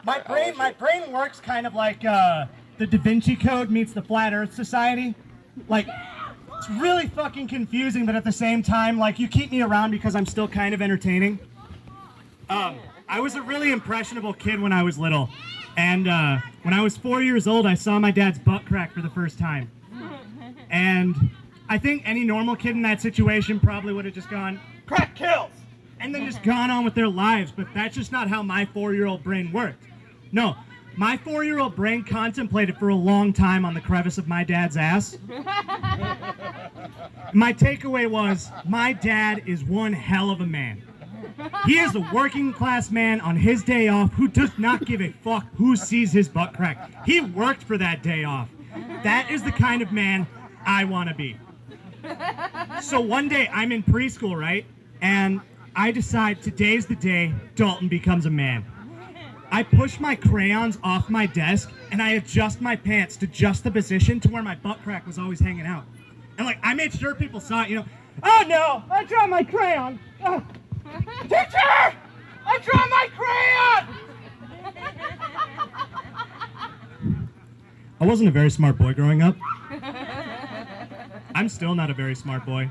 My brain works kind of like the Da Vinci Code meets the Flat Earth Society. Like, it's really fucking confusing, but at the same time, like, you keep me around because I'm still kind of entertaining. I was a really impressionable kid when I was little. And when I was 4 years old, I saw my dad's butt crack for the first time. And I think any normal kid in that situation probably would have just gone, crack kills! And then just gone on with their lives. But that's just not how my 4-year-old brain worked. No, my 4-year-old brain contemplated for a long time on the crevice of my dad's ass. My takeaway was, my dad is one hell of a man. He is a working class man on his day off who does not give a fuck who sees his butt crack. He worked for that day off. That is the kind of man I want to be. So one day I'm in preschool, right? And I decide today's the day Dalton becomes a man. I push my crayons off my desk and I adjust my pants to just the position to where my butt crack was always hanging out. And like, I made sure people saw it, you know. Oh no, I dropped my crayon. Teacher! I dropped my crayon! I wasn't a very smart boy growing up. I'm still not a very smart boy.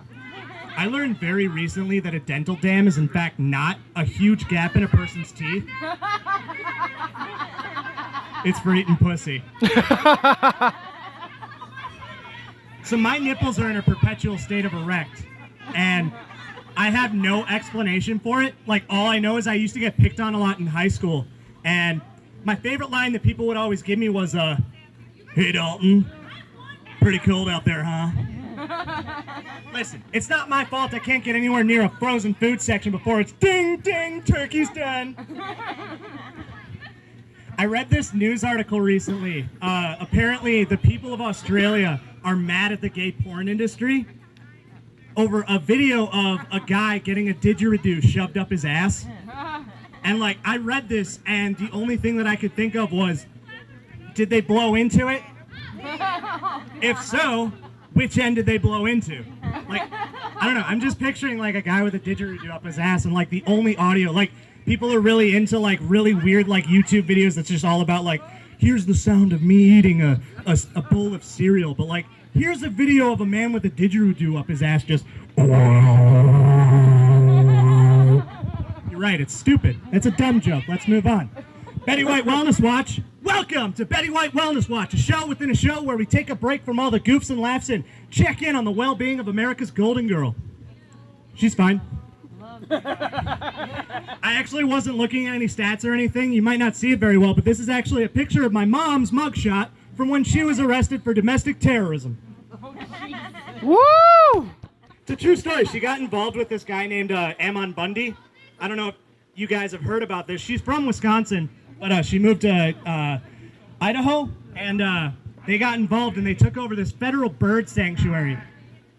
I learned very recently that a dental dam is in fact not a huge gap in a person's teeth. It's for eating pussy. So my nipples are in a perpetual state of erect, and I have no explanation for it. Like, all I know is I used to get picked on a lot in high school, and my favorite line that people would always give me was, hey Dalton, pretty cold out there, huh? Listen, it's not my fault I can't get anywhere near a frozen food section before it's ding, ding, turkey's done. I read this news article recently. Apparently, the people of Australia are mad at the gay porn industry over a video of a guy getting a didgeridoo shoved up his ass. And, like, I read this, and the only thing that I could think of was, did they blow into it? If so, which end did they blow into? Like, I don't know. I'm just picturing, like, a guy with a didgeridoo up his ass, and, like, the only audio, like, people are really into, like, really weird, like, YouTube videos that's just all about, like, here's the sound of me eating a bowl of cereal, but, like, here's a video of a man with a didgeridoo up his ass just... You're right, it's stupid. It's a dumb joke. Let's move on. Betty White Wellness Watch. Welcome to Betty White Wellness Watch, a show within a show where we take a break from all the goofs and laughs and check in on the well-being of America's golden girl. She's fine. I actually wasn't looking at any stats or anything. You might not see it very well, but this is actually a picture of my mom's mugshot from when she was arrested for domestic terrorism. Woo! It's a true story. She got involved with this guy named Ammon Bundy. I don't know if you guys have heard about this. She's from Wisconsin, but she moved to Idaho, and they got involved, and they took over this federal bird sanctuary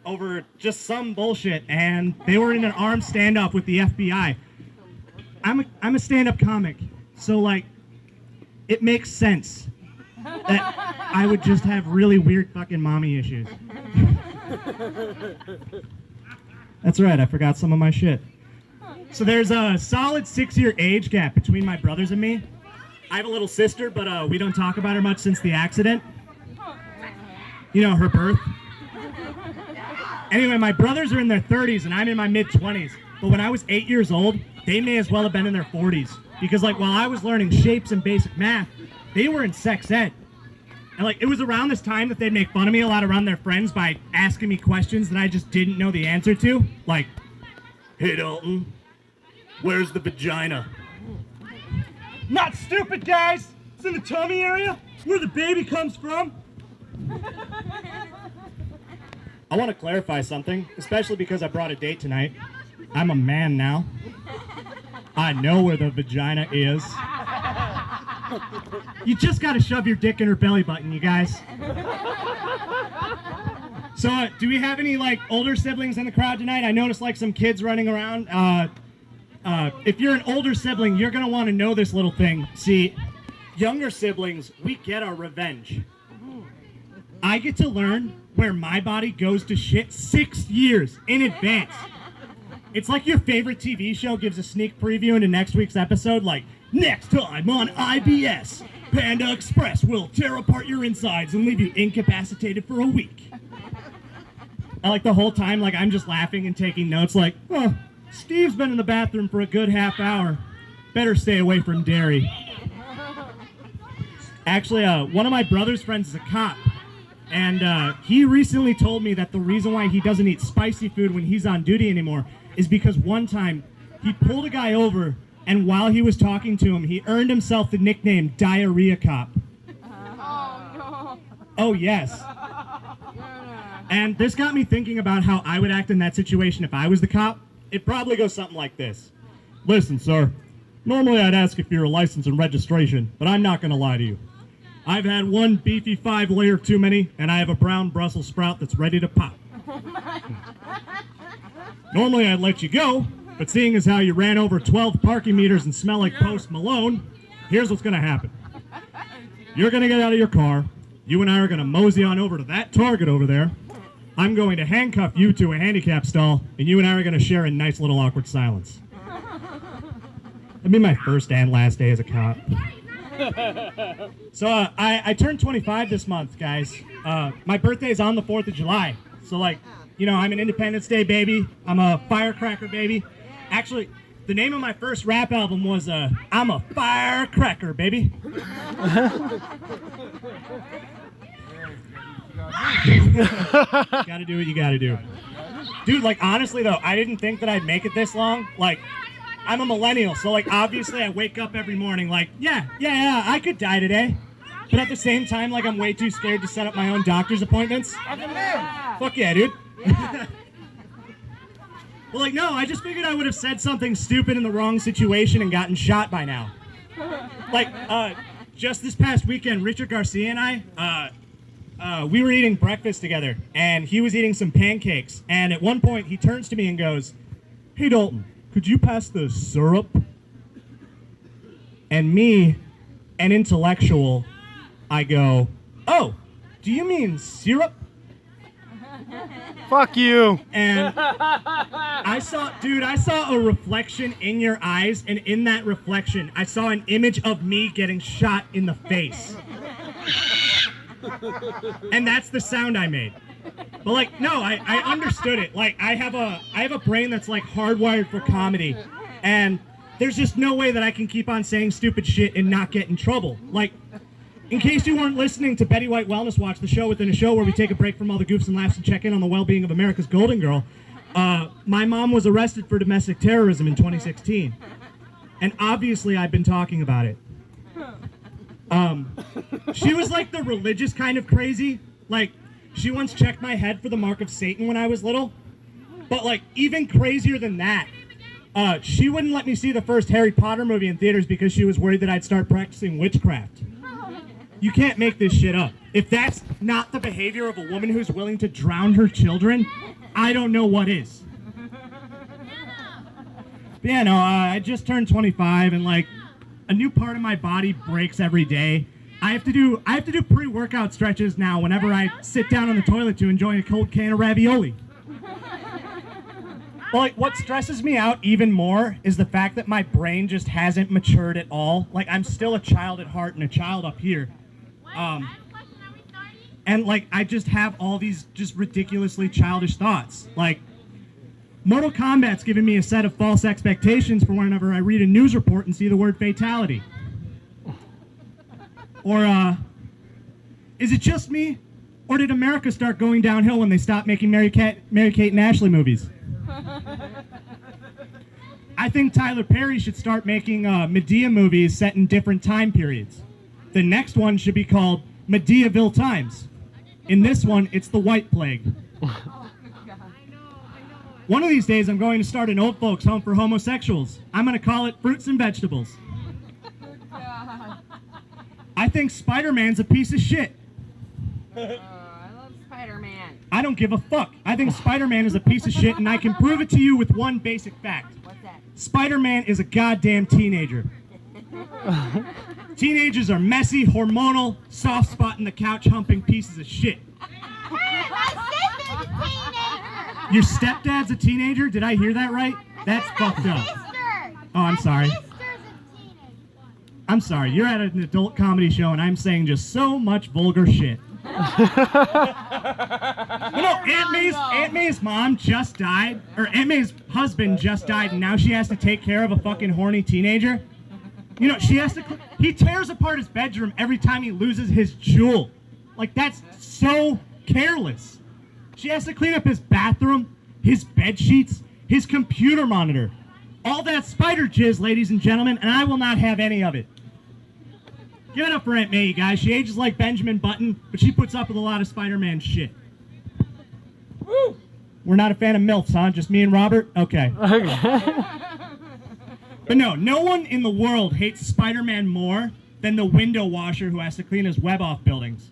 over just some bullshit, and they were in an armed standoff with the FBI. I'm a stand-up comic, so, like, it makes sense that I would just have really weird fucking mommy issues. That's right, I forgot some of my shit. So there's a solid 6-year age gap between my brothers and me. I have a little sister, but we don't talk about her much since the accident. You know, her birth. Anyway, my brothers are in their 30s and I'm in my mid-20s. But when I was 8 years old, they may as well have been in their 40s. Because, like, while I was learning shapes and basic math, they were in sex ed. And, like, it was around this time that they'd make fun of me a lot around their friends by asking me questions that I just didn't know the answer to. Like, hey, Dalton, where's the vagina? Not stupid, guys! It's in the tummy area, where the baby comes from. I want to clarify something, especially because I brought a date tonight. I'm a man now. I know where the vagina is. You just gotta shove your dick in her belly button, you guys. So, do we have any, like, older siblings in the crowd tonight? I noticed, like, some kids running around. If you're an older sibling, you're gonna want to know this little thing. See, younger siblings, we get our revenge. I get to learn where my body goes to shit 6 years in advance. It's like your favorite TV show gives a sneak preview into next week's episode, like, Next time on IBS, Panda Express will tear apart your insides and leave you incapacitated for a week. I like the whole time, like I'm just laughing and taking notes like, oh, Steve's been in the bathroom for a good half hour. Better stay away from dairy. Actually, one of my brother's friends is a cop. And he recently told me that the reason why he doesn't eat spicy food when he's on duty anymore is because one time he pulled a guy over, and while he was talking to him, he earned himself the nickname Diarrhea Cop. Oh, yes. And this got me thinking about how I would act in that situation if I was the cop. It probably goes something like this. Listen, sir, normally I'd ask if you're a license and registration, but I'm not going to lie to you. I've had one beefy 5-layer too many, and I have a brown Brussels sprout that's ready to pop. Normally I'd let you go, but seeing as how you ran over 12 parking meters and smell like Post Malone, here's what's going to happen. You're going to get out of your car. You and I are going to mosey on over to that Target over there. I'm going to handcuff you to a handicap stall, and you and I are going to share a nice little awkward silence. That'd be my first and last day as a cop. So I turned 25 this month, guys. My birthday is on the 4th of July. So, like, you know, I'm an Independence Day baby. I'm a firecracker baby. Actually, the name of my first rap album was I'm a Firecracker, baby. Gotta do what you gotta do. Dude, like, honestly, though, I didn't think that I'd make it this long. Like, I'm a millennial, so, like, obviously I wake up every morning like, yeah, I could die today. But at the same time, like, I'm way too scared to set up my own doctor's appointments. Fuck yeah, dude. Well, like, no, I just figured I would have said something stupid in the wrong situation and gotten shot by now. Like, just this past weekend, Richard Garcia and I, we were eating breakfast together, and he was eating some pancakes. And at one point, he turns to me and goes, "Hey, Dalton, could you pass the syrup?" And me, an intellectual, I go, "Oh, do you mean syrup?" Fuck you. And I saw a reflection in your eyes, and in that reflection, I saw an image of me getting shot in the face. And that's the sound I made. But, like, no, I understood it. Like, I have a brain that's, like, hardwired for comedy, and there's just no way that I can keep on saying stupid shit and not get in trouble. Like, in case you weren't listening to Betty White Wellness Watch, the show within a show where we take a break from all the goofs and laughs and check in on the well-being of America's golden girl, my mom was arrested for domestic terrorism in 2016. And obviously I've been talking about it. She was like the religious kind of crazy. Like, she once checked my head for the mark of Satan when I was little. But, like, even crazier than that, she wouldn't let me see the first Harry Potter movie in theaters because she was worried that I'd start practicing witchcraft. You can't make this shit up. If that's not the behavior of a woman who's willing to drown her children, I don't know what is. But yeah, no, I just turned 25, and, like, a new part of my body breaks every day. I have to do pre-workout stretches now whenever I sit down on the toilet to enjoy a cold can of ravioli. Well, like, what stresses me out even more is the fact that my brain just hasn't matured at all. Like, I'm still a child at heart and a child up here. And, like, I just have all these just ridiculously childish thoughts. Like, Mortal Kombat's giving me a set of false expectations for whenever I read a news report and see the word fatality. Or, is it just me? Or did America start going downhill when they stopped making Mary-Kate and Ashley movies? I think Tyler Perry should start making Medea movies set in different time periods. The next one should be called Medeaville Times. In this one, it's the White Plague. One of these days, I'm going to start an old folks' home for homosexuals. I'm going to call it Fruits and Vegetables. I think Spider-Man's a piece of shit. I love Spider-Man. I don't give a fuck. I think Spider-Man is a piece of shit, and I can prove it to you with one basic fact. What's that? Spider-Man is a goddamn teenager. Teenagers are messy, hormonal, soft spot in the couch humping pieces of shit. Your stepdad's a teenager? Did I hear that right? That's fucked up. Oh, I'm sorry. I'm sorry, you're at an adult comedy show and I'm saying just so much vulgar shit. Aunt May's mom just died, or Aunt May's husband just died, and now she has to take care of a fucking horny teenager. You know, he tears apart his bedroom every time he loses his jewel. Like, that's so careless. She has to clean up his bathroom, his bed sheets, his computer monitor. All that spider jizz, ladies and gentlemen, and I will not have any of it. Give it up for Aunt May, you guys. She ages like Benjamin Button, but she puts up with a lot of Spider-Man shit. Woo! We're not a fan of MILFs, huh? Just me and Robert? Okay. But no one in the world hates Spider-Man more than the window washer who has to clean his web off buildings.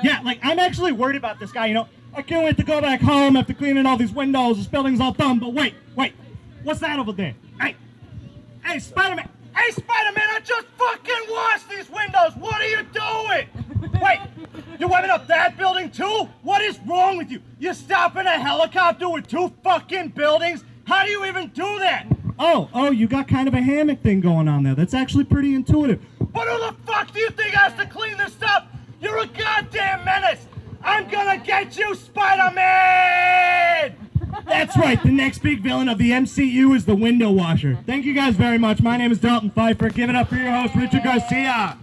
Yeah, like, I'm actually worried about this guy, you know. I can't wait to go back home after cleaning all these windows. This building's all done, but wait. What's that over there? Hey, Spider-Man. Hey, Spider-Man, I just fucking washed these windows. What are you doing? Wait, you're webbing up that building too? What is wrong with you? You're stopping a helicopter with 2 fucking buildings? How do you even do that? Oh, you got kind of a hammock thing going on there. That's actually pretty intuitive. But who the fuck do you think has to clean this stuff? You're a goddamn menace. I'm gonna get you, Spider-Man! That's right, the next big villain of the MCU is the window washer. Thank you guys very much. My name is Dalton Pfeifer. Give it up for your host, Richard Garcia.